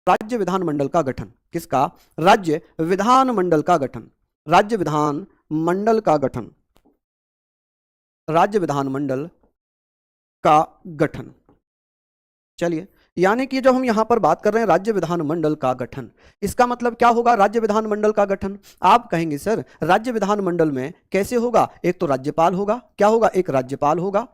राज्य विधानमंडल का गठन। किसका? राज्य विधानमंडल का गठन। राज्य विधानमंडल का गठन। राज्य विधानमंडल का गठन। चलिए, यानी कि जब हम यहां पर बात कर रहे हैं राज्य विधानमंडल का गठन, इसका मतलब क्या होगा? राज्य विधानमंडल का गठन। आप कहेंगे सर राज्य विधानमंडल में कैसे होगा? एक तो राज्यपाल होगा। क्या होगा? एक राज्यपाल होगा,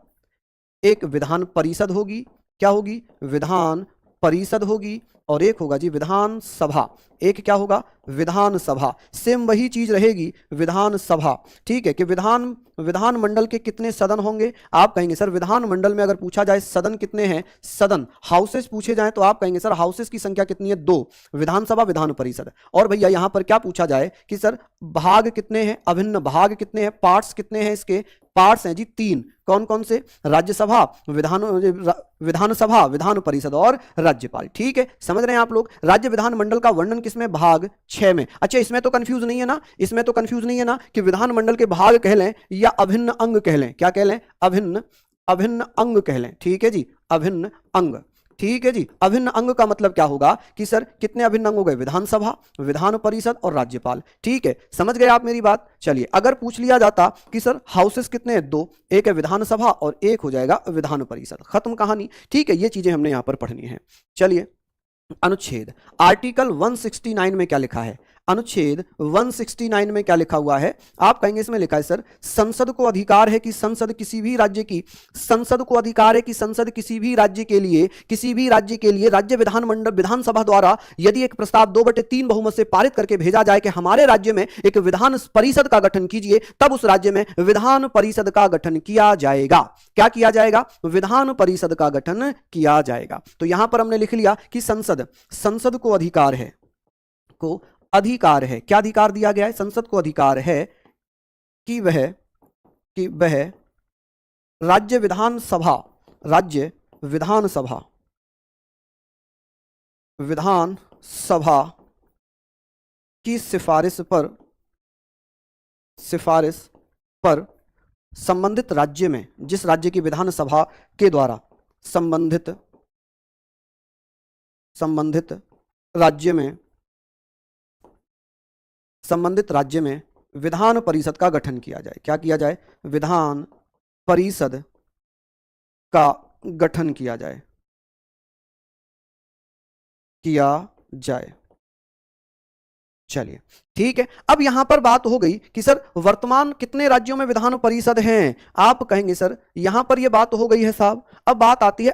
एक विधान परिषद होगी। क्या होगी? विधान परिषद होगी, और एक होगा जी विधानसभा। एक क्या होगा? विधानसभा। सेम वही चीज रहेगी, विधानसभा। ठीक है, कि विधानमंडल के कितने सदन होंगे? आप कहेंगे सर विधानमंडल में अगर पूछा जाए सदन कितने हैं, सदन हाउसेस पूछे जाए तो आप कहेंगे सर हाउसेस की संख्या कितनी है? 2। विधानसभा, विधान परिषद। और भैया यहां पर क्या पूछा जाए कि सर भाग कितने हैं, अभिन्न भाग कितने हैं, पार्ट्स कितने हैं? इसके पार्ट्स हैं जी 3। कौन कौन से? राज्यसभा, विधानसभा, विधान परिषद और राज्यपाल। ठीक है, समझ रहे हैं आप लोग? राज्य विधानमंडल का वर्णन किसमें? भाग 6 में। अच्छा, इसमें तो कंफ्यूज नहीं है ना? इसमें तो कंफ्यूज नहीं है ना कि विधानमंडल के भाग कह लें या अभिन्न अंग कह लें? क्या कह लें? अभिन्न अंग कह लें। ठीक है जी, अभिन्न अंग। ठीक है जी, अभिन्न अंग का मतलब क्या होगा कि सर कितने अभिन्न अंग हो गए? विधानसभा, विधान परिषद और राज्यपाल। ठीक है, समझ गए आप मेरी बात? चलिए, अगर पूछ लिया जाता कि सर हाउसेस कितने हैं? 2, एक है विधानसभा और एक हो जाएगा विधान परिषद। खत्म कहानी। ठीक है, ये चीजें हमने यहां पर पढ़नी है। चलिए, अनुच्छेद आर्टिकल 169 में क्या लिखा है? अनुच्छेद 169 में क्या लिखा हुआ है? आप कहेंगे इसमें लिखा है सर संसद को अधिकार है कि संसद किसी भी राज्य की संसद को अधिकार है कि संसद किसी भी राज्य के लिए राज्य विधानमंडल विधानसभा द्वारा यदि एक प्रस्ताव 2/3 बहुमत से पारित करके भेजा जाए कि हमारे राज्य में एक विधान परिषद का गठन कीजिए, तब उस राज्य में विधान परिषद का गठन किया जाएगा। क्या किया जाएगा? विधान परिषद का गठन किया जाएगा। तो यहां पर हमने लिख लिया कि संसद को अधिकार है, क्या अधिकार दिया गया है? संसद को अधिकार है कि वह राज्य विधानसभा की सिफारिश पर संबंधित राज्य में, जिस राज्य की विधानसभा के द्वारा संबंधित राज्य में विधान परिषद का गठन किया जाए। क्या किया जाए? विधान परिषद का गठन किया जाए। चलिए, ठीक है। अब यहां पर बात हो गई कि सर वर्तमान कितने राज्यों में विधान परिषद हैं? आप कहेंगे सर यहां पर यह बात हो गई है साहब। अब बात आती है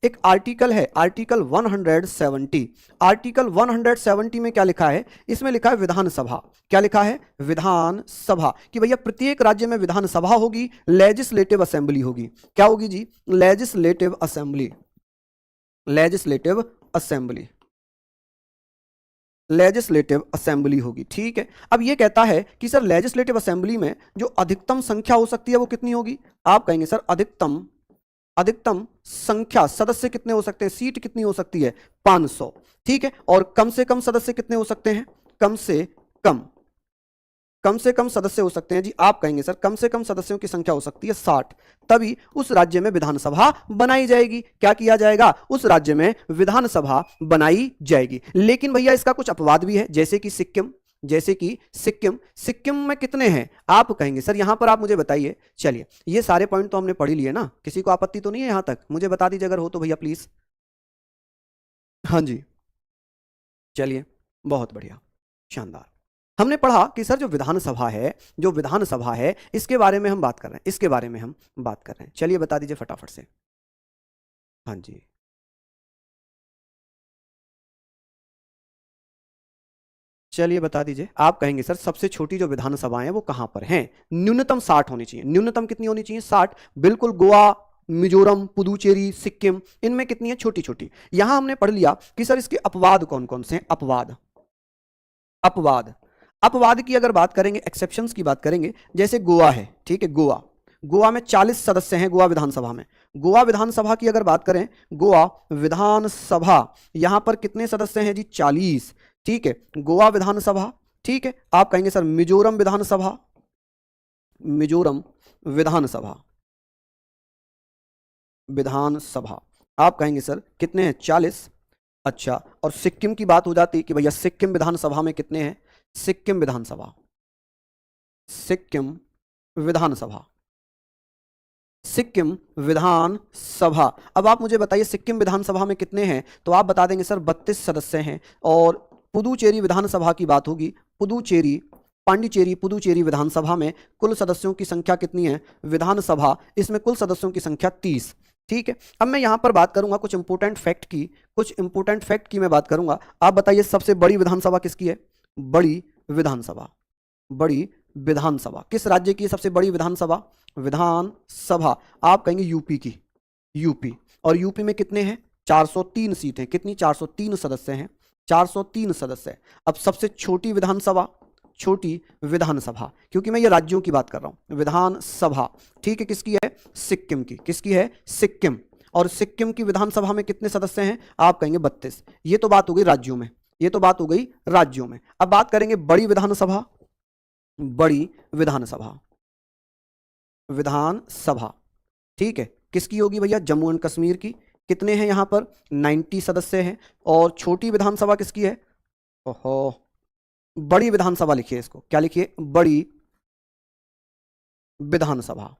एक आर्टिकल है आर्टिकल 170। आर्टिकल 170 में क्या लिखा है? इसमें लिखा है विधानसभा। क्या लिखा है? विधानसभा। कि भैया प्रत्येक राज्य में विधानसभा होगी, लेजिस्लेटिव असेंबली होगी। क्या होगी जी? लेजिस्लेटिव असेंबली होगी। ठीक है, अब ये कहता है कि सर लेजिस्लेटिव असेंबली में जो अधिकतम संख्या हो सकती है वो कितनी होगी? आप कहेंगे सर अधिकतम संख्या सदस्य कितने हो सकते हैं? सीट कितनी हो सकती है? 500। ठीक है, और कम से कम सदस्य कितने हो सकते हैं? कम से कम सदस्य हो सकते हैं जी। आप कहेंगे सर कम से कम सदस्यों की संख्या हो सकती है 60। तभी उस राज्य में विधानसभा बनाई जाएगी। क्या किया जाएगा? उस राज्य में विधानसभा बनाई जाएगी। लेकिन भैया इसका कुछ अपवाद भी है, जैसे कि सिक्किम में कितने हैं? आप कहेंगे सर यहां पर आप मुझे बताइए। चलिए, ये सारे पॉइंट तो हमने पढ़ लिए ना, किसी को आपत्ति तो नहीं है यहां तक? मुझे बता दीजिए अगर हो तो भैया प्लीज। हाँ जी, चलिए, बहुत बढ़िया, शानदार। हमने पढ़ा कि सर जो विधानसभा है इसके बारे में हम बात कर रहे हैं। चलिए बता दीजिए फटाफट से। हाँ जी, चलिए बता दीजिए। आप कहेंगे सर सबसे छोटी जो विधानसभाएं हैं वो कहां पर हैं? न्यूनतम 60 होनी चाहिए। न्यूनतम कितनी होनी चाहिए? 60। बिल्कुल, गोवा, मिजोरम, पुदुचेरी, सिक्किम, इनमें कितनी है? छोटी छोटी। यहां हमने पढ़ लिया कि सर इसके अपवाद कौन कौन से हैं। अपवाद की अगर बात करेंगे, एक्सेप्शंस की बात करेंगे, जैसे गोवा है। ठीक है, गोवा में 40 सदस्य हैं। गोवा विधानसभा की अगर बात करें, गोवा विधानसभा यहां पर कितने सदस्य हैं जी? 40। ठीक है, गोवा विधानसभा। ठीक है, आप कहेंगे सर मिजोरम विधानसभा आप कहेंगे सर कितने हैं? 40। अच्छा, और सिक्किम की बात हो जाती कि भैया सिक्किम विधानसभा में कितने हैं? सिक्किम विधानसभा, सिक्किम विधानसभा, सिक्किम विधानसभा। अब आप मुझे बताइए सिक्किम विधानसभा में कितने हैं? तो आप बता देंगे सर 32 सदस्य हैं। और पुदुचेरी विधानसभा की बात होगी, पुदुचेरी, पांडिचेरी पुदुचेरी विधानसभा में कुल सदस्यों की संख्या कितनी है? विधानसभा, इसमें कुल सदस्यों की संख्या 30। ठीक है, अब मैं यहां पर बात करूंगा कुछ इंपोर्टेंट फैक्ट की, कुछ इंपोर्टेंट फैक्ट की मैं बात करूंगा। आप बताइए सबसे बड़ी विधानसभा किसकी है? बड़ी विधानसभा, बड़ी विधानसभा किस राज्य की सबसे बड़ी विधानसभा? विधानसभा आप कहेंगे यूपी की, यूपी। और यूपी में कितने हैं? 403 सीटें। कितनी? 403 सदस्य हैं, 403 सदस्य। अब सबसे छोटी विधानसभा, छोटी विधानसभा, क्योंकि मैं ये राज्यों की बात कर रहा हूं, विधानसभा, ठीक है, किसकी है? सिक्किम की। किसकी है? सिक्किम। और सिक्किम की विधानसभा में कितने सदस्य हैं? आप कहेंगे 32। ये तो बात हो गई राज्यों में, ये तो बात हो गई राज्यों में। अब बात करेंगे बड़ी विधानसभा, बड़ी विधानसभा, विधानसभा, ठीक है, किसकी होगी भैया? जम्मू एंड कश्मीर की। कितने हैं यहां पर? 90 सदस्य हैं। और छोटी विधानसभा किसकी है? ओहो, बड़ी विधानसभा लिखिए इसको, क्या लिखिए? बड़ी विधानसभा,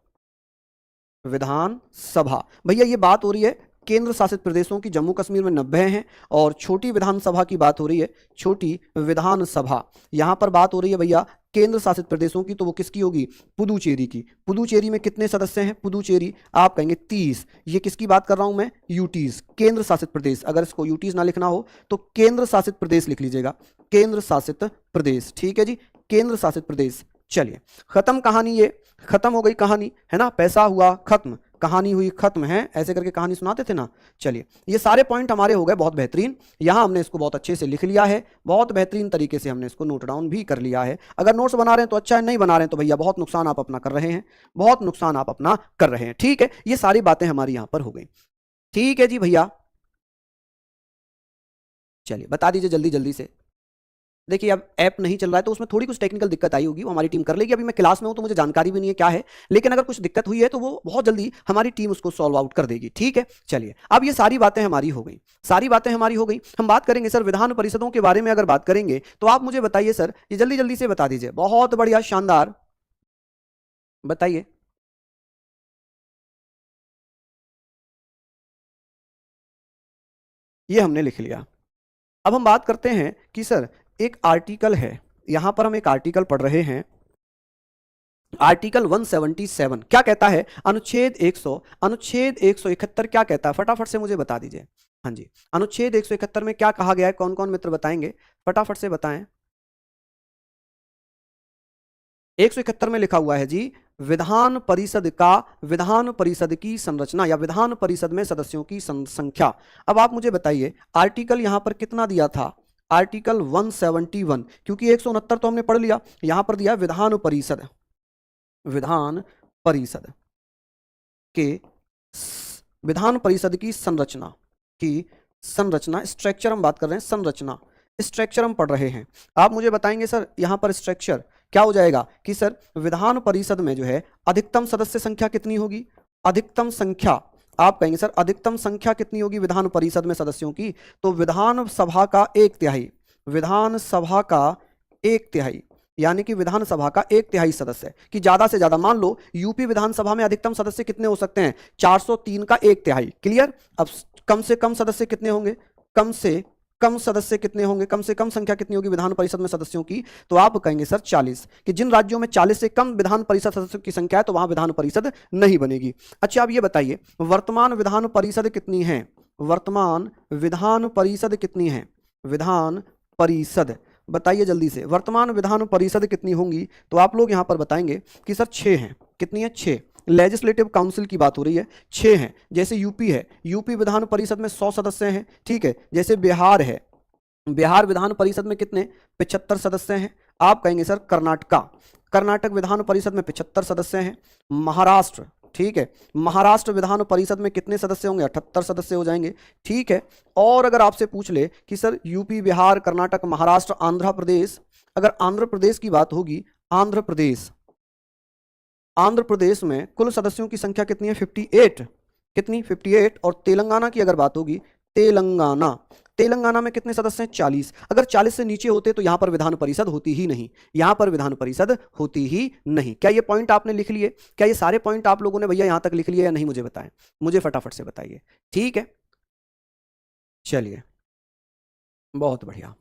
विधानसभा। भैया ये बात हो रही है केंद्र शासित प्रदेशों की, जम्मू कश्मीर में 90 हैं। और छोटी विधानसभा की बात हो रही है, छोटी विधानसभा, यहां पर बात हो रही है भैया केंद्र शासित प्रदेशों की, तो वो किसकी होगी? पुदुचेरी की। पुदुचेरी में कितने सदस्य हैं? पुदुचेरी आप कहेंगे 30। ये किसकी बात कर रहा हूं मैं? यूटीज, केंद्र शासित प्रदेश। अगर इसको यूटीज ना लिखना हो तो केंद्र शासित प्रदेश लिख लीजिएगा, केंद्र शासित प्रदेश, ठीक है जी, केंद्र शासित प्रदेश। चलिए, खत्म कहानी, ये खत्म हो गई कहानी, है ना? पैसा हुआ खत्म, कहानी हुई खत्म, है ऐसे करके कहानी सुनाते थे ना। चलिए, ये सारे पॉइंट हमारे हो गए बहुत बेहतरीन। यहां हमने इसको बहुत अच्छे से लिख लिया है, बहुत बेहतरीन तरीके से हमने इसको नोट डाउन भी कर लिया है। अगर नोट्स बना रहे हैं तो अच्छा है, नहीं बना रहे हैं तो भैया बहुत नुकसान आप अपना कर रहे हैं, बहुत नुकसान आप अपना कर रहे हैं। ठीक है, ये सारी बातें हमारी यहां पर हो गई। ठीक है जी भैया, चलिए बता दीजिए जल्दी जल्दी से। देखिए अब ऐप नहीं चल रहा है तो उसमें थोड़ी कुछ टेक्निकल दिक्कत आई होगी, वो हमारी टीम कर लेगी। अभी मैं क्लास में हूं तो मुझे जानकारी भी नहीं है क्या है, लेकिन अगर कुछ दिक्कत हुई है तो वो बहुत जल्दी हमारी टीम उसको सॉल्व आउट कर देगी। ठीक है, चलिए अब ये सारी बातें हमारी हो गई, सारी बातें हमारी हो गई। हम बात करेंगे सर विधान परिषदों के बारे में। अगर बात करेंगे तो आप मुझे बताइए सर, ये जल्दी जल्दी से बता दीजिए। बहुत बढ़िया, शानदार, बताइए। ये हमने लिख लिया। अब हम बात करते हैं कि सर एक आर्टिकल है, यहां पर हम एक आर्टिकल पढ़ रहे हैं, आर्टिकल 177 क्या कहता है? अनुच्छेद 100, अनुच्छेद 171 क्या कहता है? फटाफट से मुझे बता दीजिए। हाँ जी, अनुच्छेद 171 में क्या कहा गया है? कौन कौन मित्र बताएंगे? फटाफट से बताएं। 171 में लिखा हुआ है जी, विधान परिषद का, विधान परिषद की संरचना या विधान परिषद में सदस्यों की संख्या। अब आप मुझे बताइए आर्टिकल यहां पर कितना दिया था? आर्टिकल 171, क्योंकि 169 तो हमने पढ़ लिया, यहां पर दिया विधान परिषद, विधान परिषद के, विधान परिषद की संरचना, की संरचना, स्ट्रक्चर हम बात कर रहे हैं, संरचना, स्ट्रक्चर हम पढ़ रहे हैं। आप मुझे बताएंगे सर यहां पर स्ट्रक्चर क्या हो जाएगा कि सर विधान परिषद में जो है अधिकतम सदस्य संख्या कितनी होगी? अधिकतम संख्या, आप कहेंगे सर अधिकतम संख्या कितनी होगी विधान परिषद में सदस्यों की? तो विधान सभा का 1/3, विधान सभा का 1/3, यानी कि विधानसभा का 1/3 सदस्य, कि ज्यादा से ज्यादा, मान लो यूपी विधानसभा में अधिकतम सदस्य कितने हो सकते हैं? 403 का 1/3। क्लियर? अब कम से कम सदस्य कितने होंगे? कम से कम सदस्य कितने होंगे? कम से कम संख्या कितनी होगी विधान परिषद में सदस्यों की? तो आप कहेंगे सर 40, कि जिन राज्यों में 40 से कम विधान परिषद सदस्यों की संख्या है तो वहां विधान परिषद नहीं बनेगी। अच्छा, अब ये बताइए वर्तमान विधान परिषद कितनी है? वर्तमान विधान परिषद कितनी है? विधान परिषद बताइए जल्दी से, वर्तमान विधान परिषद कितनी होंगी? तो आप लोग यहां पर बताएंगे कि सर 6 हैं। कितनी है? 6। लेजिस्लेटिव काउंसिल की बात हो रही है, 6 हैं। जैसे यूपी है, यूपी विधान परिषद में 100 सदस्य हैं, ठीक है। जैसे बिहार है, बिहार विधान परिषद में कितने? 75 सदस्य हैं। आप कहेंगे सर कर्नाटका, कर्नाटक विधान परिषद में 75 सदस्य हैं। महाराष्ट्र, ठीक है, महाराष्ट्र विधान परिषद में कितने सदस्य होंगे? 78 सदस्य हो जाएंगे, ठीक है। और अगर आपसे पूछ ले कि सर यूपी, बिहार, कर्नाटक, महाराष्ट्र, आंध्र प्रदेश, अगर आंध्र प्रदेश की बात होगी, आंध्र प्रदेश, आंध्र प्रदेश में कुल सदस्यों की संख्या कितनी है? 58। कितनी? 58। और तेलंगाना की अगर बात होगी, तेलंगाना, तेलंगाना में कितने सदस्य हैं? 40। अगर 40 से नीचे होते तो यहां पर विधान परिषद होती ही नहीं, यहां पर विधान परिषद होती ही नहीं। क्या ये पॉइंट आपने लिख लिए? क्या ये सारे पॉइंट आप लोगों ने भैया यहां तक लिख लिए या नहीं? मुझे बताएं, मुझे फटाफट से बताइए। ठीक है, चलिए बहुत बढ़िया।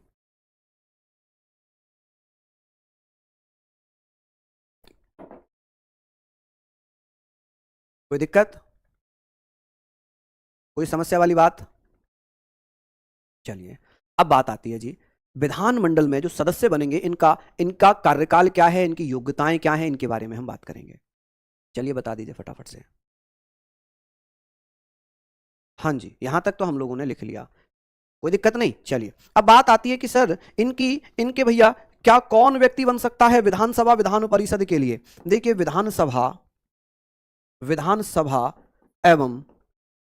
कोई दिक्कत, कोई समस्या वाली बात? चलिए, अब बात आती है जी विधानमंडल में जो सदस्य बनेंगे इनका इनका कार्यकाल क्या है, इनकी योग्यताएं क्या है, इनके बारे में हम बात करेंगे। चलिए बता दीजिए फटाफट से। हाँ जी, यहां तक तो हम लोगों ने लिख लिया, कोई दिक्कत नहीं। चलिए, अब बात आती है कि सर इनकी इनके भैया क्या कौन व्यक्ति बन सकता है विधानसभा विधान परिषद के लिए? देखिए, विधानसभा विधानसभा एवं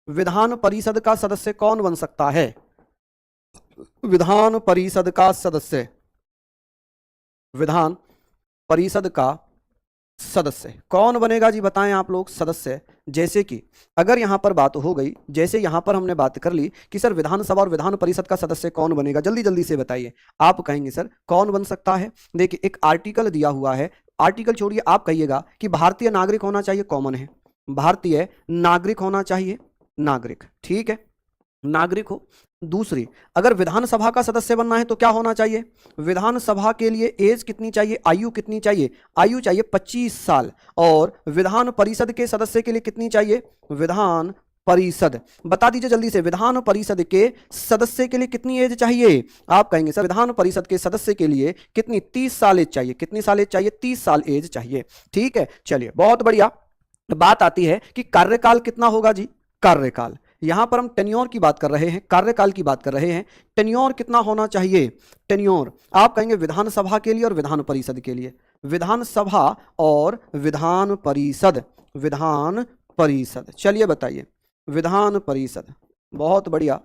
विधान परिषद का सदस्य कौन बन सकता है? विधान परिषद का सदस्य, विधान परिषद का सदस्य कौन बनेगा जी? बताएं आप लोग। सदस्य, जैसे कि अगर यहां पर बात हो गई, जैसे यहां पर हमने बात कर ली कि सर विधानसभा और विधान परिषद का सदस्य कौन बनेगा, जल्दी जल्दी से बताइए। आप कहेंगे सर कौन बन सकता है? देखिए, एक आर्टिकल दिया हुआ है, आर्टिकल छोड़िए, आप कहिएगा कि भारतीय नागरिक होना चाहिए, कॉमन है, भारतीय नागरिक होना चाहिए, नागरिक, ठीक है, नागरिक हो। दूसरी, अगर विधानसभा का सदस्य बनना है तो क्या होना चाहिए? विधानसभा के लिए एज कितनी चाहिए, आयु कितनी चाहिए? आयु चाहिए 25 साल। और विधान परिषद के सदस्य के लिए कितनी चाहिए? विधान परिषद, बता दीजिए जल्दी से, विधान परिषद के सदस्य के लिए कितनी एज चाहिए? आप कहेंगे सर विधान परिषद के सदस्य के लिए कितनी? 30 साल एज चाहिए। कितनी साल एज चाहिए? 30 साल एज चाहिए। ठीक है, चलिए बहुत बढ़िया। बात आती है कि कार्यकाल कितना होगा जी? कार्यकाल, यहां पर हम टेन्योर की बात कर रहे हैं, कार्यकाल की बात कर रहे हैं। टेन्योर कितना होना चाहिए? टेन्योर आप कहेंगे विधानसभा के लिए और विधान परिषद के लिए, विधानसभा और विधान परिषद, विधान परिषद, चलिए बताइए। विधान परिषद, बहुत बढ़िया,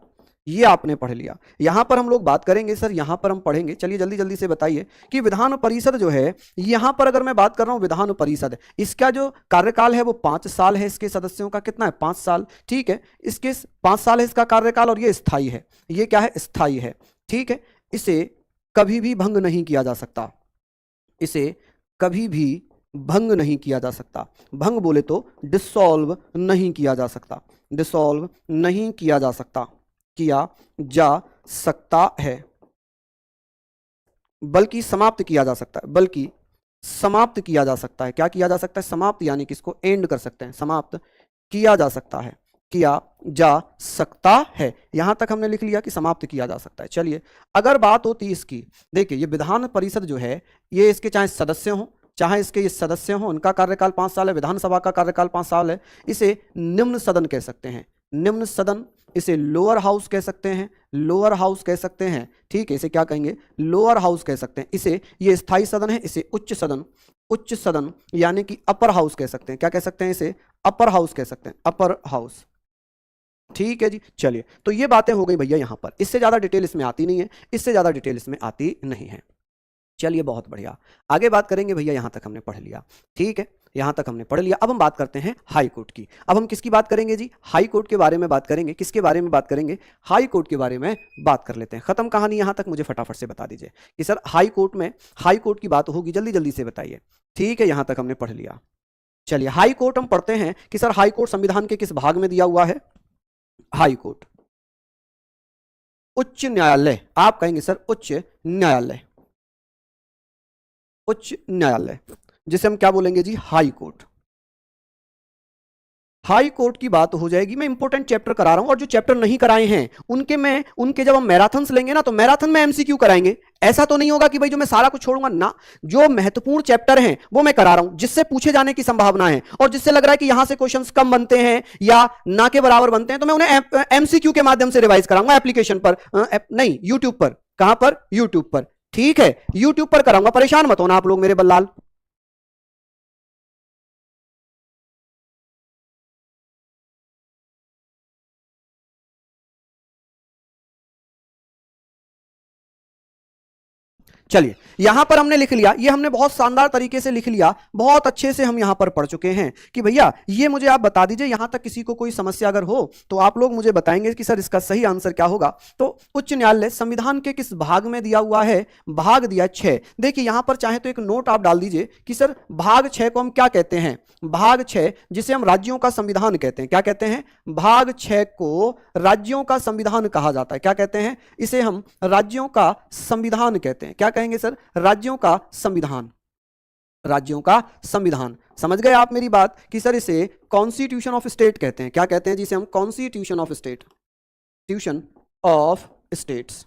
ये आपने पढ़ लिया। यहां पर हम लोग बात करेंगे सर, यहां पर हम पढ़ेंगे, चलिए जल्दी जल्दी से बताइए कि विधान परिषद जो है, यहां पर अगर मैं बात कर रहा हूं विधान परिषद, इसका जो कार्यकाल है वो 5 साल है, इसके सदस्यों का कितना है? 5 साल, ठीक है, इसके 5 साल है इसका कार्यकाल, और ये स्थायी है, ये क्या है? स्थायी है, ठीक है। इसे कभी भी भंग नहीं किया जा सकता, इसे कभी भी भंग नहीं किया जा सकता। भंग बोले तो डिसॉल्व नहीं किया जा सकता, डिसॉल्व नहीं किया जा सकता, किया जा सकता है, बल्कि समाप्त किया जा सकता है, बल्कि समाप्त किया जा सकता है। क्या किया जा सकता है? समाप्त, यानी कि इसको एंड कर सकते हैं, समाप्त किया जा सकता है, किया जा सकता है। यहां तक हमने लिख लिया कि समाप्त किया जा सकता है। चलिए, अगर बात होती इसकी, देखिए ये विधान परिषद जो है, ये इसके चाहे सदस्य हों, चाहे इसके ये सदस्य हों, उनका कार्यकाल 5 साल है, विधानसभा का कार्यकाल 5 साल है। इसे निम्न सदन कह सकते हैं, निम्न सदन, इसे लोअर हाउस कह सकते हैं, लोअर हाउस कह सकते हैं, ठीक है, इसे क्या कहेंगे? लोअर हाउस कह सकते हैं। इसे, ये स्थायी सदन है, इसे उच्च सदन, उच्च सदन यानी कि अपर हाउस कह सकते हैं। क्या कह सकते हैं? इसे अपर हाउस कह सकते हैं, अपर हाउस, ठीक है जी। चलिए, तो ये बातें हो गई भैया यहां पर, इससे ज्यादा डिटेल इसमें आती नहीं है, इससे ज्यादा डिटेल इसमें आती नहीं है। चलिए बहुत बढ़िया, आगे बात करेंगे भैया, यहां तक हमने पढ़ लिया, ठीक है, यहां तक हमने पढ़ लिया। अब हम बात करते हैं हाई कोर्ट की। अब हम किसकी बात करेंगे जी? हाई कोर्ट के बारे में बात करेंगे। किसके बारे में बात करेंगे? हाई कोर्ट के बारे में बात कर लेते हैं। खत्म कहानी यहां तक, मुझे फटाफट से बता दीजिए कि सर हाई कोर्ट में, हाई कोर्ट की बात होगी, जल्दी जल्दी से बताइए। ठीक है, यहां तक हमने पढ़ लिया। चलिए, हाई कोर्ट हम पढ़ते हैं कि सर हाई कोर्ट संविधान के किस भाग में दिया हुआ है? हाई कोर्ट उच्च न्यायालय, आप कहेंगे सर उच्च न्यायालय, उच्च न्यायालय, जिसे हम क्या बोलेंगे जी? High court. हाई कोर्ट की बात हो जाएगी, मैं इंपॉर्टेंट चैप्टर करा रहा हूं, और जो चैप्टर नहीं कराए हैं उनके जब हम मैराथन्स लेंगे ना, तो मैराथन में एमसीक्यू कराएंगे। ऐसा तो नहीं होगा कि भाई जो मैं सारा कुछ छोड़ूंगा ना, जो महत्वपूर्ण चैप्टर हैं वो मैं करा रहा हूं, जिससे पूछे जाने की संभावना है, और जिससे लग रहा है कि यहां से क्वेश्चंस कम बनते हैं या ना के बराबर बनते हैं, तो मैं उन्हें एमसीक्यू के माध्यम से रिवाइज कराऊंगा, एप्लीकेशन पर, नहीं यूट्यूब पर। कहां पर? यूट्यूब पर, ठीक है, यूट्यूब पर कराऊंगा, परेशान मत होना आप लोग मेरे बल्लाल। चलिए यहां पर हमने लिख लिया, ये हमने बहुत शानदार तरीके से लिख लिया, बहुत अच्छे से हम यहां पर पढ़ चुके हैं कि भैया ये मुझे आप बता दीजिए, यहां तक किसी को कोई समस्या अगर हो तो आप लोग मुझे बताएंगे कि सर इसका सही आंसर क्या होगा। तो उच्च न्यायालय संविधान के किस भाग में दिया हुआ है, भाग दिया 6। देखिए यहां पर चाहे तो एक नोट आप डाल दीजिए कि सर भाग 6 को हम क्या कहते हैं, भाग 6 जिसे हम राज्यों का संविधान कहते हैं, क्या कहते हैं, भाग 6 को राज्यों का संविधान कहा जाता है। क्या कहते हैं, इसे हम राज्यों का संविधान कहते हैं। क्या कहेंगे सर, राज्यों का संविधान, राज्यों का संविधान। समझ गए आप मेरी बात कि सर इसे कॉन्स्टिट्यूशन ऑफ स्टेट कहते हैं। क्या कहते हैं, जिसे हम constitution of state, tuition of states,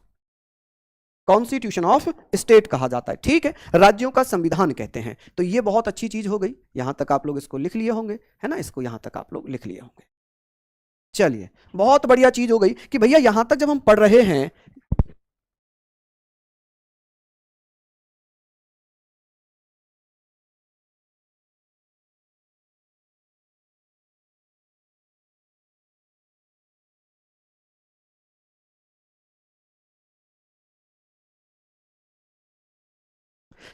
constitution of state कहा जाता है। ठीक है, राज्यों का संविधान कहते हैं। तो ये बहुत अच्छी चीज हो गई, यहां तक आप लोग इसको लिख लिए होंगे, है ना, इसको यहां तक आप लोग लिख लिए होंगे। चलिए बहुत बढ़िया चीज हो गई कि भैया यहां तक जब हम पढ़ रहे हैं,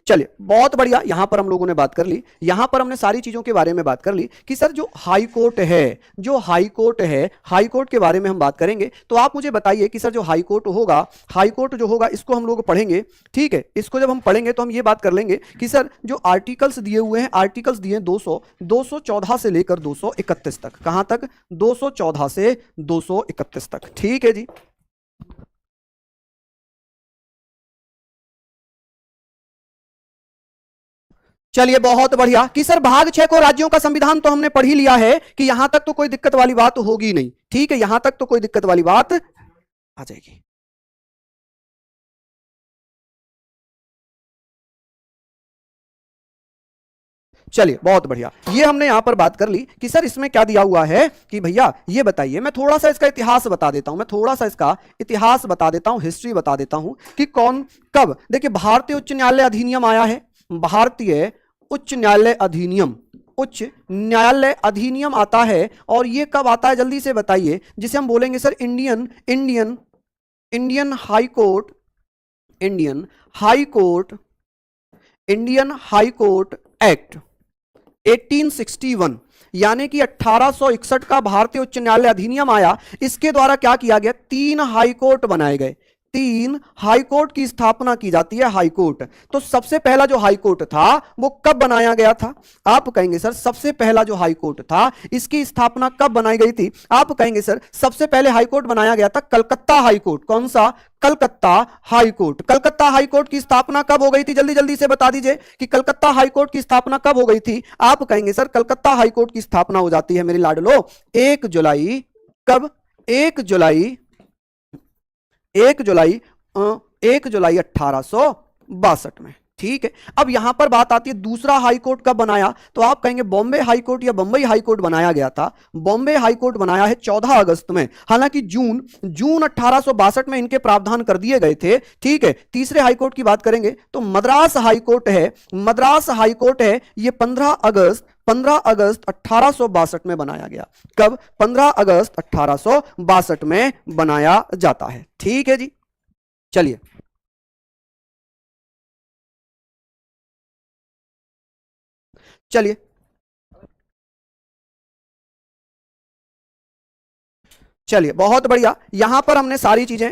चलिए बहुत बढ़िया, यहां पर हम लोगों ने बात कर ली, यहां पर हमने सारी चीजों के बारे में बात कर ली कि सर जो हाई कोर्ट है, जो हाई कोर्ट है, हाई कोर्ट के बारे में हम बात करेंगे। तो आप मुझे बताइए कि सर जो हाई कोर्ट होगा, हाई कोर्ट जो होगा इसको हम लोग पढ़ेंगे। ठीक है, इसको जब हम पढ़ेंगे तो हम ये बात कर लेंगे कि सर जो आर्टिकल्स दिए हुए हैं, आर्टिकल्स दिए 214 से लेकर 231 तक, कहां तक, 214 से 231 तक। ठीक है जी, चलिए बहुत बढ़िया कि सर भाग 6 को राज्यों का संविधान तो हमने पढ़ ही लिया है कि यहां तक तो कोई दिक्कत वाली बात होगी नहीं। ठीक है, यहां तक तो कोई दिक्कत वाली बात आ जाएगी। चलिए बहुत बढ़िया, ये हमने यहां पर बात कर ली कि सर इसमें क्या दिया हुआ है कि भैया ये बताइए, मैं थोड़ा सा इसका इतिहास बता देता हूं, मैं थोड़ा सा इसका इतिहास बता देता हूं, हिस्ट्री बता देता हूं कि कौन कब। देखिए भारतीय उच्च न्यायालय अधिनियम आया है, भारतीय उच्च न्यायालय अधिनियम, उच्च न्यायालय अधिनियम आता है, और ये कब आता है जल्दी से बताइए, जिसे हम बोलेंगे sir Indian Indian Indian high court, Indian high court, Indian high court act 1861, यानी कि 1861 का भारतीय उच्च न्यायालय अधिनियम आया। इसके द्वारा क्या किया गया, 3 हाई कोर्ट बनाए गए, 3 हाई कोर्ट की स्थापना की जाती है, हाई कोर्ट। तो सबसे पहला जो हाई कोर्ट था वो कब बनाया गया था, आप कहेंगे सर सबसे पहला जो हाई कोर्ट था इसकी स्थापना कब बनाई गई थी, आप कहेंगे सर सबसे पहले हाई कोर्ट बनाया गया था कलकत्ता हाई कोर्ट। कौन सा, Calcutta high court. Calcutta high court की स्थापना कब हो गई थी, जल्दी जल्दी से बता दीजिए कि कलकत्ता हाई कोर्ट की स्थापना कब हो गई थी। आप कहेंगे सर कलकत्ता हाई कोर्ट की स्थापना हो जाती है मेरे लाडलो 1 जुलाई, कब, 1 जुलाई, 1 जुलाई 1 जुलाई 1862 में। ठीक है, अब यहां पर बात आती है दूसरा हाई कोर्ट कब बनाया, तो आप कहेंगे बॉम्बे हाई कोर्ट या बंबई हाई कोर्ट बनाया गया था। बॉम्बे हाई कोर्ट बनाया है 14 अगस्त में, हालांकि जून जून 1862 में इनके प्रावधान कर दिए गए थे। ठीक है, तीसरे हाई कोर्ट की बात करेंगे तो मद्रास हाई कोर्ट है, मद्रास हाई कोर्ट है, ये 15 अगस्त 1862 में बनाया गया। कब, 15 अगस्त 1862 में बनाया जाता है। ठीक है जी, चलिए चलिए चलिए बहुत बढ़िया, यहां पर हमने सारी चीजें,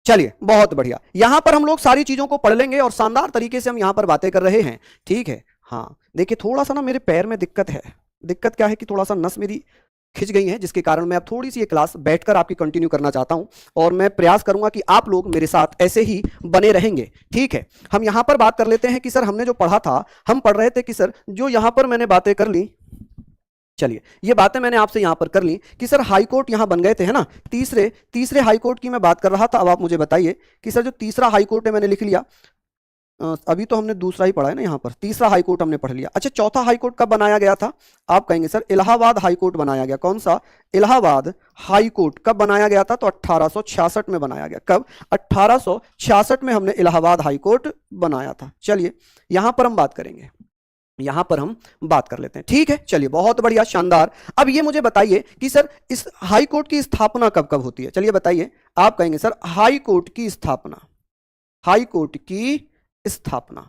चलिए बहुत बढ़िया, यहां पर हम लोग सारी चीजों को पढ़ लेंगे और शानदार तरीके से हम यहां पर बातें कर रहे हैं। ठीक है, हाँ देखिए थोड़ा सा ना मेरे पैर में दिक्कत है, दिक्कत क्या है कि थोड़ा सा नस मेरी खिंच गई है, जिसके कारण मैं अब थोड़ी सी ये क्लास बैठकर आपकी कंटिन्यू करना चाहता हूं, और मैं प्रयास करूंगा कि आप लोग मेरे साथ ऐसे ही बने रहेंगे। ठीक है, हम यहां पर बात कर लेते हैं कि सर हमने जो पढ़ा था, हम पढ़ रहे थे कि सर जो यहां पर मैंने बातें कर ली, चलिए ये बातें मैंने आपसे यहां पर कर ली कि सर हाई कोर्ट यहां बन गए थे, है ना, तीसरे तीसरे हाई कोर्ट की मैं बात कर रहा था। अब आप मुझे बताइए कि सर जो तीसरा हाई कोर्ट है मैंने लिख लिया, अभी तो हमने दूसरा ही पढ़ा है ना, यहाँ पर तीसरा हाई कोर्ट हमने पढ़ लिया। अच्छा चौथा हाई कोर्ट कब बनाया गया था, आप कहेंगे सर इलाहाबाद हाई कोर्ट बनाया गया। कौन सा, इलाहाबाद हाई कोर्ट कब बनाया गया था, तो 1866 में बनाया गया। कब, 1866 में हमने इलाहाबाद हाई कोर्ट बनाया था। चलिए यहां पर हम बात करेंगे, यहां पर हम बात कर लेते हैं। ठीक है, चलिए बहुत बढ़िया, शानदार। अब ये मुझे बताइए कि सर इस हाई कोर्ट की स्थापना कब कब होती है? चलिए बताइए। आप कहेंगे सर हाई कोर्ट की स्थापना, हाई कोर्ट की स्थापना,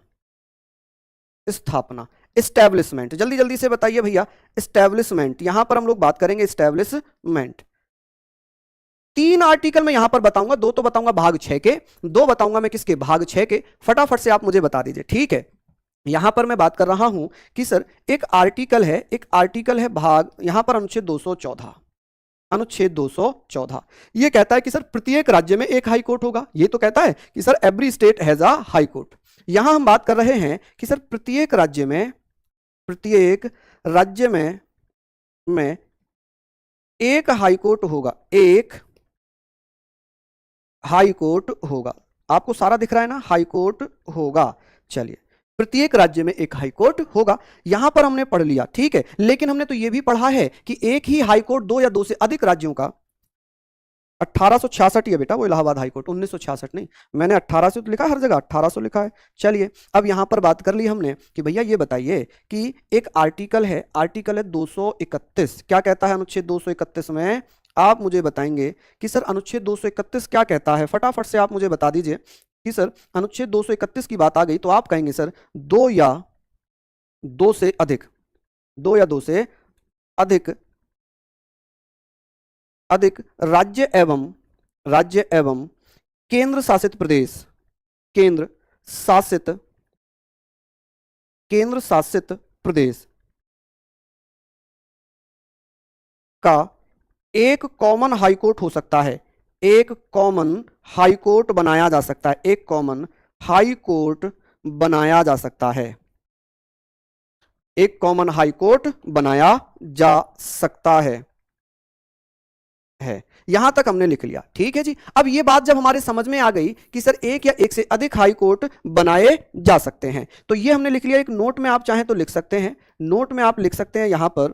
स्थापना, एस्टेब्लिशमेंट, जल्दी जल्दी से बताइए भैया। एस्टेब्लिशमेंट, यहां पर हम लोग बात करेंगे एस्टेब्लिशमेंट। 3 आर्टिकल मैं यहां पर बताऊंगा, 2 तो बताऊंगा भाग 6 के, 2 बताऊंगा मैं किसके, भाग 6 के। फटाफट से आप मुझे बता दीजिए। ठीक है, यहां पर मैं बात कर रहा हूं कि सर एक आर्टिकल है, एक आर्टिकल है भाग, यहां पर अनुच्छेद 214, अनुच्छेद 214 ये कहता है कि सर प्रत्येक राज्य में एक हाई कोर्ट होगा। ये तो कहता है कि sir every state has a high court. यहां हम बात कर रहे हैं कि सर प्रत्येक राज्य में, प्रत्येक राज्य में एक हाई कोर्ट होगा, एक हाई कोर्ट होगा। आपको सारा दिख रहा है ना, हाई कोर्ट होगा। चलिए, प्रत्येक राज्य में एक हाई कोर्ट होगा, यहां पर हमने पढ़ लिया। ठीक है, लेकिन हमने तो यह भी पढ़ा है कि एक ही हाई कोर्ट 2 या 2 से अधिक राज्यों का, 1866 है बेटा वो इलाहाबाद हाई कोर्ट, 1966 नहीं, मैंने 1800 तो लिखा है, हर जगह 1800 लिखा है। चलिए, अब यहां पर बात कर ली हमने कि भैया ये बताइए कि एक आर्टिकल है, आर्टिकल है 231, क्या कहता है अनुच्छेद 231 में? आप मुझे बताएंगे कि सर अनुच्छेद 231 क्या कहता है? फटाफट से आप मुझे बता दीजिए कि सर अनुच्छेद 231 की बात आ गई तो आप कहेंगे सर 2 या 2 से अधिक, 2 या 2 से अधिक, अधिक राज्य एवं केंद्र शासित प्रदेश, केंद्र शासित, केंद्र शासित प्रदेश का एक कॉमन हाई कोर्ट हो सकता है, एक कॉमन हाई कोर्ट बनाया जा सकता है, एक कॉमन हाई कोर्ट बनाया जा सकता है, एक कॉमन हाई कोर्ट बनाया जा सकता है। यहां तक हमने लिख लिया। ठीक है जी, अब ये बात जब हमारे समझ में आ गई कि सर एक या एक से अधिक हाई कोर्ट बनाए जा सकते हैं, तो ये हमने लिख लिया। एक नोट में आप चाहें तो लिख सकते हैं, नोट में आप लिख सकते हैं यहां पर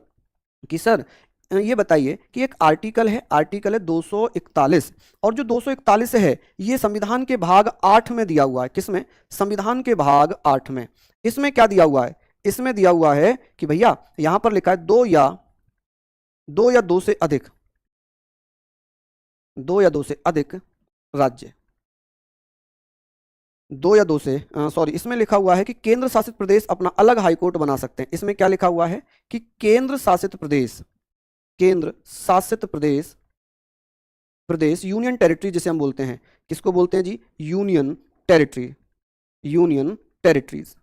कि सर ये बताइए कि एक आर्टिकल है, आर्टिकल है 241, और जो 241 है ये संविधान के भाग 8 में दिया हुआ है। किसमें? संविधान के भाग 8 में। इसमें क्या दिया हुआ है? इसमें दिया हुआ है कि भैया यहां पर लिखा है 2 या 2 से अधिक, 2 या 2 से अधिक राज्य, 2 या 2 से सॉरी, इसमें लिखा हुआ है कि केंद्र शासित प्रदेश अपना अलग हाई कोर्ट बना सकते हैं। इसमें क्या लिखा हुआ है कि केंद्र शासित प्रदेश, केंद्र शासित प्रदेश, प्रदेश यूनियन टेरिटरी जिसे हम बोलते हैं, किसको बोलते हैं जी? Union territory, union territories,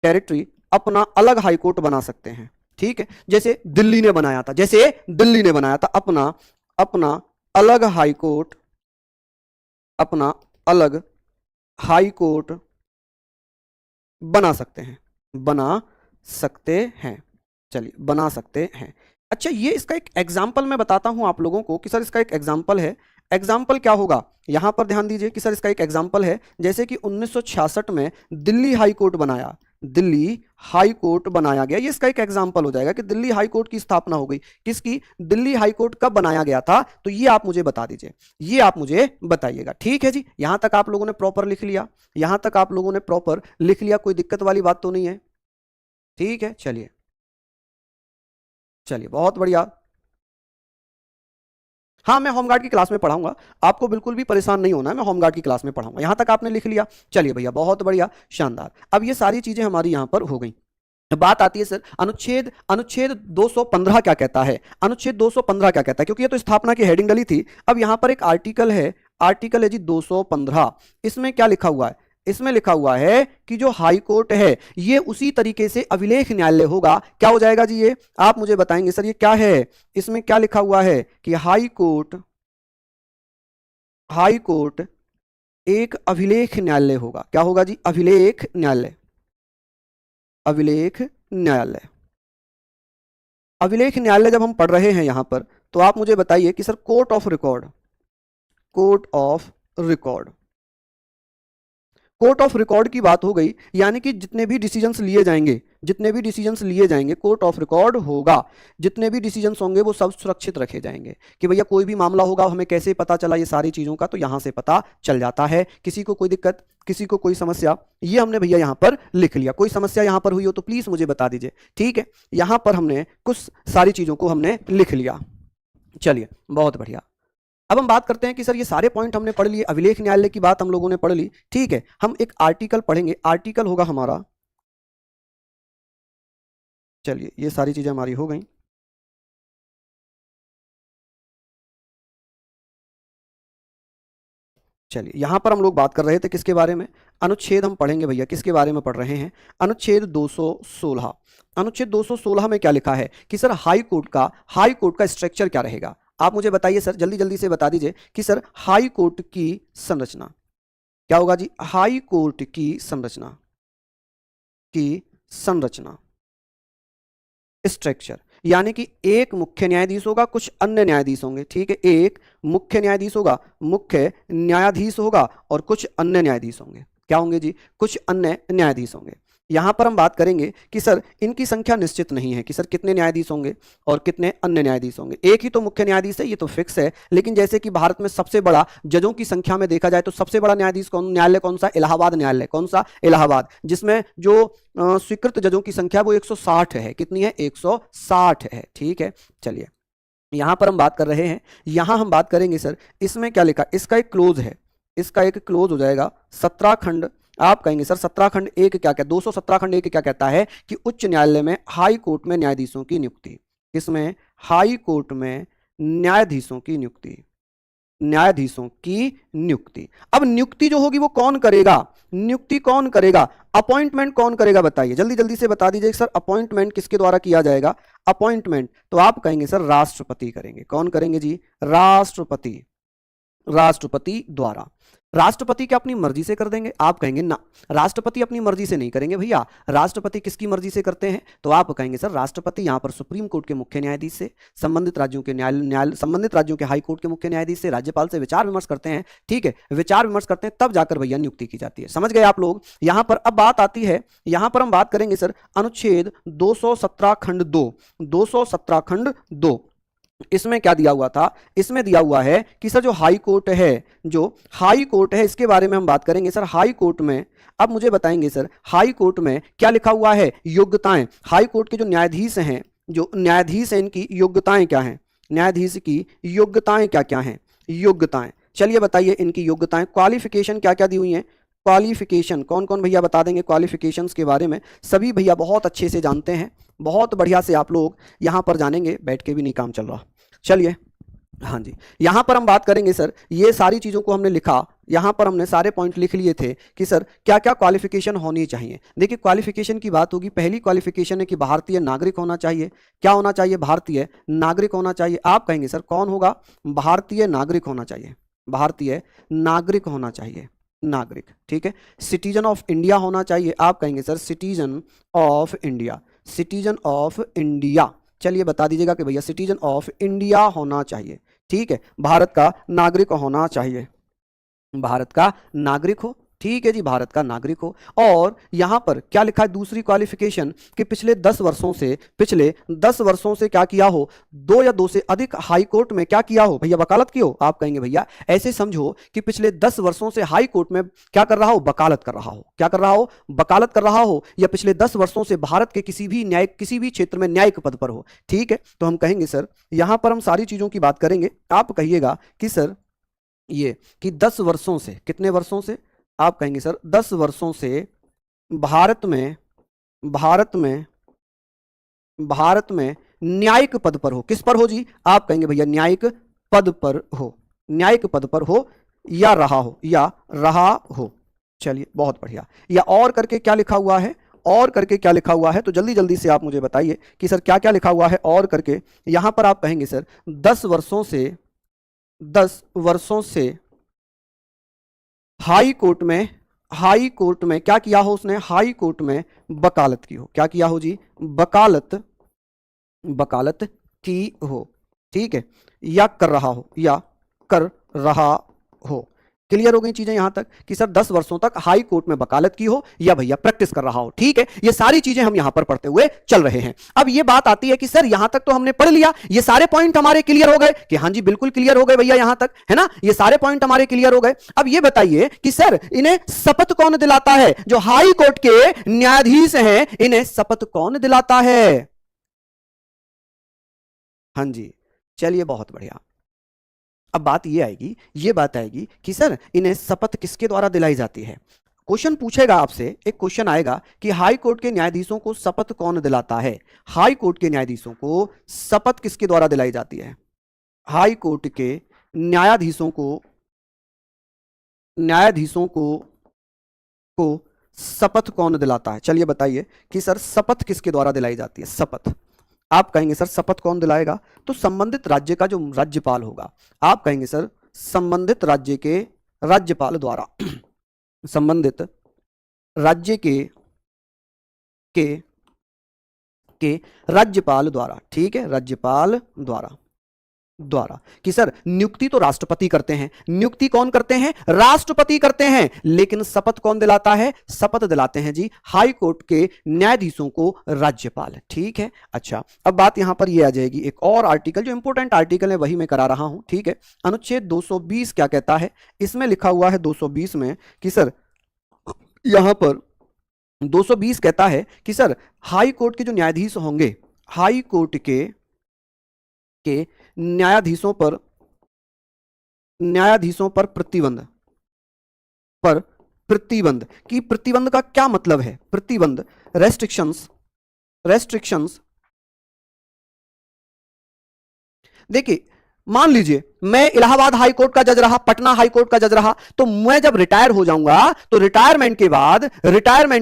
territory अपना अलग हाई कोर्ट बना सकते हैं। ठीक है, जैसे दिल्ली ने बनाया था, जैसे दिल्ली ने बनाया था अपना, अपना अलग हाई कोर्ट, अपना अलग हाई कोर्ट बना सकते हैं, बना सकते हैं। चलिए, बना सकते हैं। अच्छा, ये इसका एक एग्जाम्पल मैं बताता हूं आप लोगों को कि सर इसका एक एग्जाम्पल है। एग्जाम्पल क्या होगा? यहां पर ध्यान दीजिए कि सर इसका एक एग्जाम्पल है, जैसे कि 1966 में दिल्ली हाई कोर्ट बनाया, दिल्ली हाई कोर्ट बनाया गया। ये इसका एक एग्जाम्पल हो जाएगा कि दिल्ली हाई कोर्ट की स्थापना हो गई। किसकी? दिल्ली हाई कोर्ट कब बनाया गया था? तो ये आप मुझे बता दीजिए, ये आप मुझे बताइएगा। ठीक है जी, यहां तक आप लोगों ने प्रॉपर लिख लिया, यहां तक आप लोगों ने प्रॉपर लिख लिया, कोई दिक्कत वाली बात तो नहीं है? ठीक है, चलिए चलिए, बहुत बढ़िया। हाँ, मैं होमगार्ड की क्लास में पढ़ाऊंगा, आपको बिल्कुल भी परेशान नहीं होना है, मैं होमगार्ड की क्लास में पढ़ाऊंगा। यहां तक आपने लिख लिया? चलिए भैया, बहुत बढ़िया, शानदार। अब ये सारी चीजें हमारी यहां पर हो गई। बात आती है सर अनुच्छेद, अनुच्छेद 215 क्या कहता है? अनुच्छेद 215 क्या कहता है? क्योंकि ये तो स्थापना की हेडिंग डली थी। अब यहां पर एक आर्टिकल है, आर्टिकल है जी 215। इसमें क्या लिखा हुआ है? इसमें लिखा हुआ है कि जो हाई कोर्ट है ये उसी तरीके से अभिलेख न्यायालय होगा। क्या हो जाएगा जी ये? आप मुझे बताएंगे सर ये क्या है? इसमें क्या लिखा हुआ है कि हाई कोर्ट, हाई कोर्ट एक अभिलेख न्यायालय होगा। क्या होगा जी? अभिलेख न्यायालय, अभिलेख न्यायालय। अभिलेख न्यायालय जब हम पढ़ रहे हैं यहां पर, तो आप मुझे बताइए कि sir court of record, court of record, court of record की बात हो गई, यानी कि जितने भी डिसीजंस लिए जाएंगे, जितने भी डिसीजंस लिए जाएंगे कोर्ट ऑफ रिकॉर्ड होगा। जितने भी डिसीजंस होंगे वो सब सुरक्षित रखे जाएंगे कि भैया कोई भी मामला होगा हमें कैसे पता चला ये सारी चीज़ों का, तो यहाँ से पता चल जाता है। किसी को कोई दिक्कत, किसी को कोई समस्या, ये हमने भैया यहाँ पर लिख लिया। कोई समस्या यहाँ पर हुई हो तो प्लीज़ मुझे बता दीजिए, ठीक है। यहाँ पर हमने कुछ सारी चीज़ों को हमने लिख लिया। चलिए बहुत बढ़िया। अब हम बात करते हैं कि सर ये सारे पॉइंट हमने पढ़ लिए, अभिलेख न्यायालय की बात हम लोगों ने पढ़ ली, ठीक है। हम एक आर्टिकल पढ़ेंगे, आर्टिकल होगा हमारा, चलिए ये सारी चीजें हमारी हो गई। चलिए यहां पर हम लोग बात कर रहे थे किसके बारे में, अनुच्छेद हम पढ़ेंगे भैया, किसके बारे में पढ़ रहे हैं, अनुच्छेद 216। अनुच्छेद 216 में क्या लिखा है कि सर हाई कोर्ट का स्ट्रक्चर क्या रहेगा। आप मुझे बताइए सर, जल्दी जल्दी से बता दीजिए कि सर हाई कोर्ट की संरचना क्या होगा जी। हाई कोर्ट की संरचना स्ट्रक्चर, यानी कि एक मुख्य न्यायाधीश होगा, कुछ अन्य न्यायाधीश होंगे, ठीक है। एक मुख्य न्यायाधीश होगा, मुख्य न्यायाधीश होगा, और कुछ अन्य न्यायाधीश होंगे। क्या होंगे जी, कुछ अन्य न्यायाधीश होंगे। यहां पर हम बात करेंगे कि सर इनकी संख्या निश्चित नहीं है कि सर कितने न्यायाधीश होंगे और कितने अन्य न्यायाधीश होंगे। एक ही तो मुख्य न्यायाधीश है, ये तो फिक्स है। लेकिन जैसे कि भारत में सबसे बड़ा जजों की संख्या में देखा जाए तो सबसे बड़ा न्यायालय कौन सा, इलाहाबाद न्यायालय। कौन सा, इलाहाबाद, जिसमें जो स्वीकृत जजों की संख्या वो 160 है। कितनी है, 160 है, ठीक है। चलिए यहां पर हम बात कर रहे हैं, यहां हम बात करेंगे सर इसमें क्या लिखा, इसका एक क्लोज है, इसका एक क्लोज हो जाएगा 17 खंड। आप कहेंगे सर 17 खंड एक क्या कहता है, 217 खंड एक क्या कहता है कि उच्च न्यायालय में हाई कोर्ट में न्यायाधीशों की नियुक्ति, किसमें, हाई कोर्ट में न्यायाधीशों की नियुक्ति। अब नियुक्ति जो होगी वो कौन करेगा, नियुक्ति कौन करेगा, अपॉइंटमेंट कौन करेगा, बताइए जल्दी जल्दी से बता दीजिए सर अपॉइंटमेंट किसके द्वारा किया जाएगा। अपॉइंटमेंट तो आप कहेंगे सर राष्ट्रपति करेंगे। कौन करेंगे जी, राष्ट्रपति द्वारा। राष्ट्रपति क्या अपनी मर्जी से कर देंगे, आप कहेंगे ना, राष्ट्रपति अपनी मर्जी से नहीं करेंगे भैया। राष्ट्रपति किसकी मर्जी से करते हैं, तो आप कहेंगे सर राष्ट्रपति यहां पर सुप्रीम कोर्ट के मुख्य न्यायाधीश से, संबंधित राज्यों के संबंधित राज्यों के हाई कोर्ट के मुख्य न्यायाधीश से, राज्यपाल से विचार विमर्श करते हैं, ठीक है। विचार विमर्श करते हैं तब जाकर भैया नियुक्ति की जाती है। समझ गए आप लोग। यहां पर अब बात आती है, यहां पर हम बात करेंगे सर अनुच्छेद 217 खंड 2, 217 खंड 2। इसमें क्या दिया हुआ था, इसमें दिया हुआ है कि सर जो हाई कोर्ट है इसके बारे में हम बात करेंगे सर। हाई कोर्ट में अब मुझे बताएंगे सर हाई कोर्ट में क्या लिखा हुआ है, योग्यताएं। हाई कोर्ट के जो न्यायाधीश हैं, इनकी योग्यताएं क्या हैं, न्यायाधीश की योग्यताएं क्या क्या हैं, योग्यताएं चलिए बताइए इनकी योग्यताएं। क्वालिफिकेशन क्या क्या दी हुई हैं, क्वालिफिकेशन कौन कौन भैया बता देंगे, क्वालिफिकेशंस के बारे में सभी भैया बहुत अच्छे से जानते हैं, बहुत बढ़िया से आप लोग यहाँ पर जानेंगे, बैठ के भी नहीं काम चल रहा। चलिए हाँ जी, यहाँ पर हम बात करेंगे सर, ये सारी चीज़ों को हमने लिखा, यहाँ पर हमने सारे पॉइंट लिख लिए थे कि सर क्या क्या क्वालिफिकेशन होनी चाहिए। देखिए क्वालिफिकेशन की बात होगी, पहली क्वालिफिकेशन है कि भारतीय नागरिक होना चाहिए। क्या होना चाहिए, भारतीय नागरिक होना चाहिए। आप कहेंगे सर कौन होगा, भारतीय नागरिक होना चाहिए, भारतीय नागरिक होना चाहिए, नागरिक, ठीक है। सिटीजन ऑफ इंडिया होना चाहिए। आप कहेंगे sir citizen of India, citizen of India. चलिए बता दीजिएगा कि भैया सिटीजन ऑफ इंडिया होना चाहिए, ठीक है। भारत का नागरिक होना चाहिए, भारत का नागरिक हो, ठीक है जी, भारत का नागरिक हो। और यहां पर क्या लिखा है, दूसरी क्वालिफिकेशन कि पिछले 10 वर्षों से क्या किया हो, 2 या 2 से अधिक हाई कोर्ट में क्या किया हो भैया, वकालत की हो। आप कहेंगे भैया ऐसे समझो कि पिछले 10 वर्षों से हाई कोर्ट में क्या कर रहा हो, वकालत कर रहा हो। क्या कर रहा हो, वकालत कर रहा हो, या पिछले 10 वर्षों से भारत के किसी भी क्षेत्र में न्यायिक पद पर हो, ठीक है। तो हम कहेंगे सर यहां पर हम सारी चीजों की बात करेंगे। आप कहिएगा कि सर ये कि 10 वर्षों से, कितने वर्षों से, आप कहेंगे सर 10 वर्षों से भारत में न्यायिक पद पर हो। किस पर हो जी, आप कहेंगे भैया न्यायिक पद पर हो, न्यायिक पद पर हो या रहा हो। चलिए बहुत बढ़िया। या और करके क्या लिखा हुआ है, और करके क्या लिखा हुआ है, तो जल्दी जल्दी से आप मुझे बताइए कि सर क्या क्या लिखा हुआ है और करके। यहां पर आप कहेंगे सर 10 वर्षों से हाई कोर्ट में क्या किया हो उसने, हाई कोर्ट में वकालत की हो। क्या किया हो जी, वकालत की हो, ठीक है। या कर रहा हो, क्लियर हो गई चीजें यहां तक कि सर 10 वर्षों तक हाई कोर्ट में वकालत की हो या भैया प्रैक्टिस कर रहा हो। ठीक है, ये सारी चीजें हम यहां पर पढ़ते हुए चल रहे हैं। अब ये बात आती है कि सर यहां तक तो हमने पढ़ लिया, ये सारे पॉइंट हमारे क्लियर हो गए कि हाँ जी बिल्कुल क्लियर हो गए भैया यहां तक, है ना, ये सारे पॉइंट हमारे क्लियर हो गए। अब ये बताइए कि सर इन्हें शपथ कौन दिलाता है, जो हाई कोर्ट के न्यायाधीश हैं इन्हें शपथ कौन दिलाता है? हाँ जी, चलिए बहुत बढ़िया। अब बात ये बात आएगी कि सर इन्हें शपथ किसके द्वारा दिलाई जाती है। क्वेश्चन पूछेगा आपसे, एक क्वेश्चन आएगा कि हाई कोर्ट के न्यायाधीशों को शपथ कौन दिलाता है। हाई कोर्ट के न्यायाधीशों को शपथ किसके द्वारा दिलाई जाती है? हाई कोर्ट के न्यायाधीशों को शपथ कौन दिलाता है? चलिए बताइए कि सर शपथ किसके द्वारा दिलाई जाती है। शपथ आप कहेंगे सर शपथ कौन दिलाएगा, तो संबंधित राज्य का जो राज्यपाल होगा। आप कहेंगे सर संबंधित राज्य के राज्यपाल द्वारा संबंधित राज्य के राज्यपाल द्वारा। ठीक है, राज्यपाल द्वारा कि सर नियुक्ति तो राष्ट्रपति करते हैं, नियुक्ति कौन करते हैं? राष्ट्रपति करते हैं, लेकिन शपथ कौन दिलाता है? शपथ दिलाते हैं जी हाई कोर्ट के न्यायाधीशों को राज्यपाल। ठीक है, अच्छा अब बात यहां पर ये आ जाएगी, एक और आर्टिकल जो इंपॉर्टेंट आर्टिकल है वही मैं करा रहा हूं। ठीक है, अनुच्छेद 220 क्या कहता है? इसमें लिखा हुआ है 220 में कि सर यहां पर 220 कहता है कि सर हाई कोर्ट के जो न्यायाधीश होंगे, हाई कोर्ट के न्यायाधीशों पर प्रतिबंध की प्रतिबंध का क्या मतलब है? प्रतिबंध रेस्ट्रिक्शंस देखिए मान लीजिए मैं इलाहाबाद हाई कोर्ट का जज रहा, पटना हाई कोर्ट का जज रहा, तो मैं जब रिटायर हो जाऊंगा तो रिटायरमेंट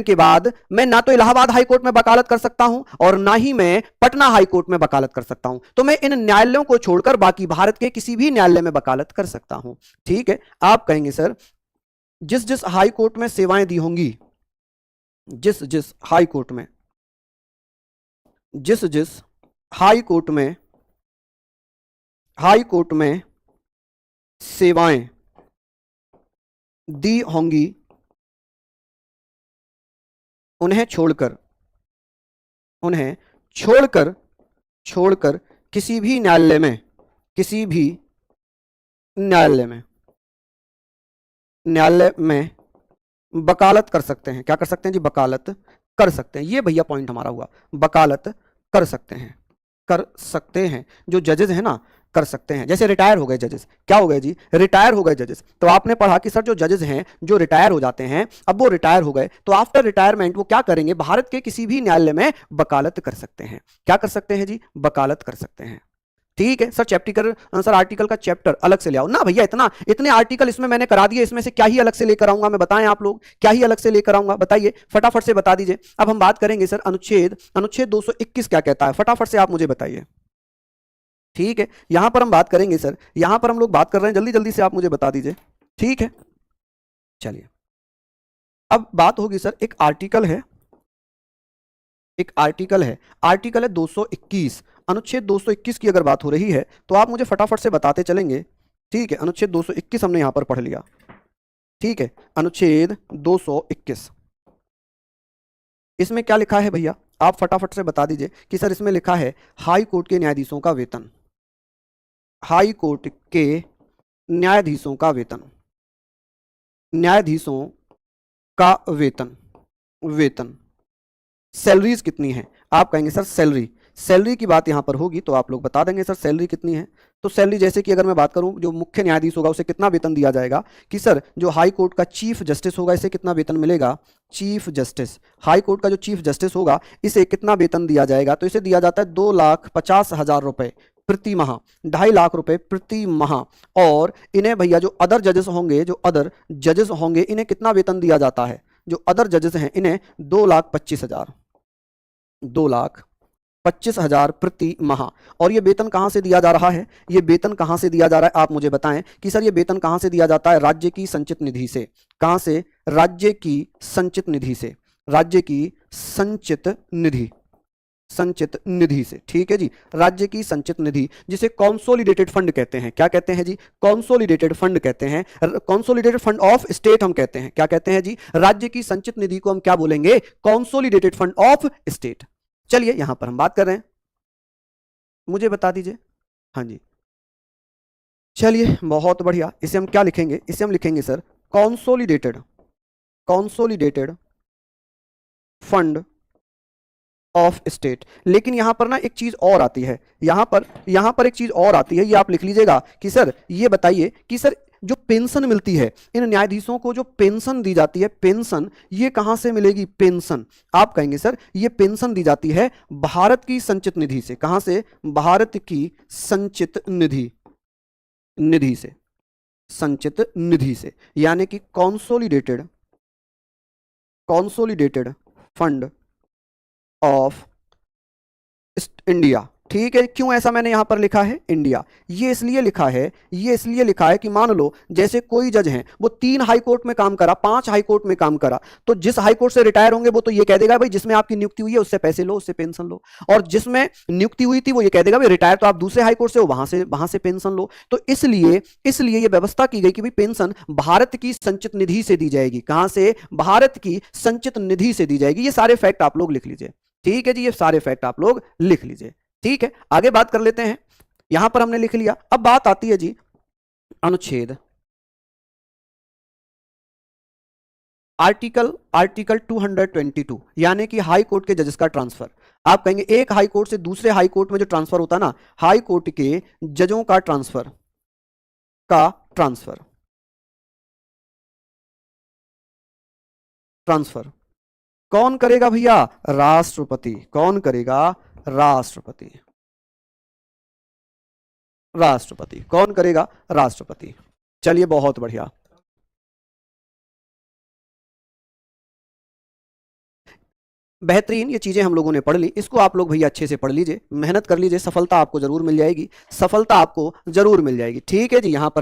के बाद मैं ना तो इलाहाबाद हाई कोर्ट में वकालत कर सकता हूं और ना ही मैं पटना हाई कोर्ट में वकालत कर सकता हूं। तो मैं इन न्यायालयों को छोड़कर बाकी भारत के किसी भी न्यायालय में वकालत कर सकता हूं। ठीक है, आप कहेंगे सर जिस हाई कोर्ट में सेवाएं दी होंगी, जिस हाई कोर्ट में सेवाएं दी होंगी उन्हें छोड़कर किसी भी न्यायालय में वकालत कर सकते हैं। क्या कर सकते हैं जी? वकालत कर सकते हैं। ये भैया पॉइंट हमारा हुआ, वकालत कर सकते हैं। जो जजेस हैं ना कर सकते हैं। जैसे रिटायर हो गए जजेस, क्या हो गए जी? रिटायर हो गए जजेस। तो आपने पढ़ा कि सर जो जजेस हैं जो रिटायर हो जाते हैं, अब वो रिटायर हो गए तो आफ्टर रिटायरमेंट वो क्या करेंगे? भारत के किसी भी न्यायालय में वकालत कर सकते हैं। क्या कर सकते हैं जी? वकालत कर सकते हैं। ठीक है सर आर्टिकल का चैप्टर अलग से ले आओ ना भैया, इतने आर्टिकल इसमें मैंने करा दिए, इसमें से क्या ही अलग से लेकर आऊंगा मैं? बताएं आप लोग, क्या ही अलग से लेकर आऊंगा? बताइए फटाफट से बता दीजिए। अब हम बात करेंगे सर अनुच्छेद 221 क्या कहता है, फटाफट से आप मुझे बताइए। ठीक है, यहां पर हम बात करेंगे सर, यहां पर हम लोग बात कर रहे हैं, जल्दी जल्दी से आप मुझे बता दीजिए। ठीक है, चलिए अब बात होगी सर, एक आर्टिकल है आर्टिकल है 221। अनुच्छेद 221 की अगर बात हो रही है तो आप मुझे फटाफट से बताते चलेंगे। ठीक है, अनुच्छेद 221 हमने यहां पर पढ़ लिया। ठीक है, अनुच्छेद 221 इसमें क्या लिखा है भैया? आप फटाफट से बता दीजिए कि सर इसमें लिखा है हाई कोर्ट के न्यायाधीशों का वेतन, हाई कोर्ट के न्यायाधीशों का वेतन सैलरीज कितनी है? आप कहेंगे सर सैलरी की बात यहां पर होगी तो आप लोग बता देंगे सर सैलरी कितनी है। तो सैलरी जैसे कि अगर मैं बात करूं, जो मुख्य न्यायाधीश होगा उसे कितना वेतन दिया जाएगा कि सर जो हाई कोर्ट का चीफ जस्टिस होगा इसे कितना वेतन मिलेगा? चीफ जस्टिस, हाई कोर्ट का जो चीफ जस्टिस होगा इसे कितना वेतन दिया जाएगा? तो इसे दिया जाता है 2,50,000 रुपए प्रति माह, 2.5 लाख रुपए प्रति माह। और इन्हें भैया जो अदर जजेस होंगे इन्हें कितना वेतन दिया जाता है? जो अदर जजेस हैं इन्हें 2,25,000 प्रति माह। और ये वेतन कहां से दिया जा रहा है? ये वेतन कहां से दिया जा रहा है आप मुझे बताएं कि सर ये वेतन कहां से दिया जाता है? राज्य की संचित निधि से। कहां से? राज्य की संचित निधि से। संचित निधि से। ठीक है जी, राज्य की संचित निधि, जिसे कॉन्सोलिडेटेड फंड कहते हैं। क्या कहते हैं जी? कॉन्सोलिडेटेड फंड कहते हैं, कॉन्सोलिडेटेड फंड ऑफ स्टेट हम कहते हैं। क्या कहते हैं जी? राज्य की संचित निधि को हम क्या बोलेंगे? Consolidated fund of state. चलिए यहां पर हम बात कर रहे हैं, मुझे बता दीजिए। हाँ जी, चलिए बहुत बढ़िया। इसे हम क्या लिखेंगे? इसे हम लिखेंगे sir consolidated, consolidated fund of state. लेकिन यहां पर ना एक चीज और आती है, यहां पर एक चीज और आती है, ये आप लिख लीजिएगा कि सर ये बताइए कि सर जो पेंशन मिलती है इन न्यायाधीशों को, जो पेंशन दी जाती है, पेंशन ये कहां से मिलेगी? पेंशन आप कहेंगे सर ये पेंशन दी जाती है भारत की संचित निधि से। कहां से? भारत की संचित निधि, निधि से, संचित निधि से, यानी कि consolidated, consolidated fund of India. ठीक है, क्यों ऐसा मैंने यहां पर लिखा है इंडिया? ये इसलिए लिखा है, ये इसलिए लिखा है कि मान लो जैसे कोई जज हैं, वो 3 हाई कोर्ट में काम करा, 5 हाई कोर्ट में काम करा, तो जिस हाई कोर्ट से रिटायर होंगे वो तो ये कह देगा भाई जिसमें आपकी नियुक्ति हुई है उससे पैसे लो, उससे पेंशन लो, और जिसमें नियुक्ति हुई थी वो ये कह देगा भाई रिटायर तो आप दूसरे हाई कोर्ट से हो, वहां से पेंशन लो। तो इसलिए ये व्यवस्था की गई कि भाई पेंशन भारत की संचित निधि से दी जाएगी। कहां से? भारत की संचित निधि से दी जाएगी। ये सारे फैक्ट आप लोग लिख लीजिए। ठीक है जी, ये सारे फैक्ट आप लोग लिख लीजिए। ठीक है, आगे बात कर लेते हैं। यहां पर हमने लिख लिया, अब बात आती है जी अनुच्छेद, आर्टिकल 222, यानी कि हाई कोर्ट के जजेस का ट्रांसफर। आप कहेंगे एक हाई कोर्ट से दूसरे हाई कोर्ट में जो ट्रांसफर होता है ना, हाई कोर्ट के जजों का ट्रांसफर, ट्रांसफर कौन करेगा भैया? राष्ट्रपति। कौन करेगा? राष्ट्रपति। राष्ट्रपति कौन करेगा? राष्ट्रपति। चलिए बहुत बढ़िया। बेहतरीन, ये चीजें हम लोगों ने पढ़ ली, इसको आप लोग भैया अच्छे से पढ़ लीजिए, मेहनत कर लीजिए, सफलता आपको जरूर मिल जाएगी, सफलता आपको जरूर मिल जाएगी। ठीक है जी, यहां पर हम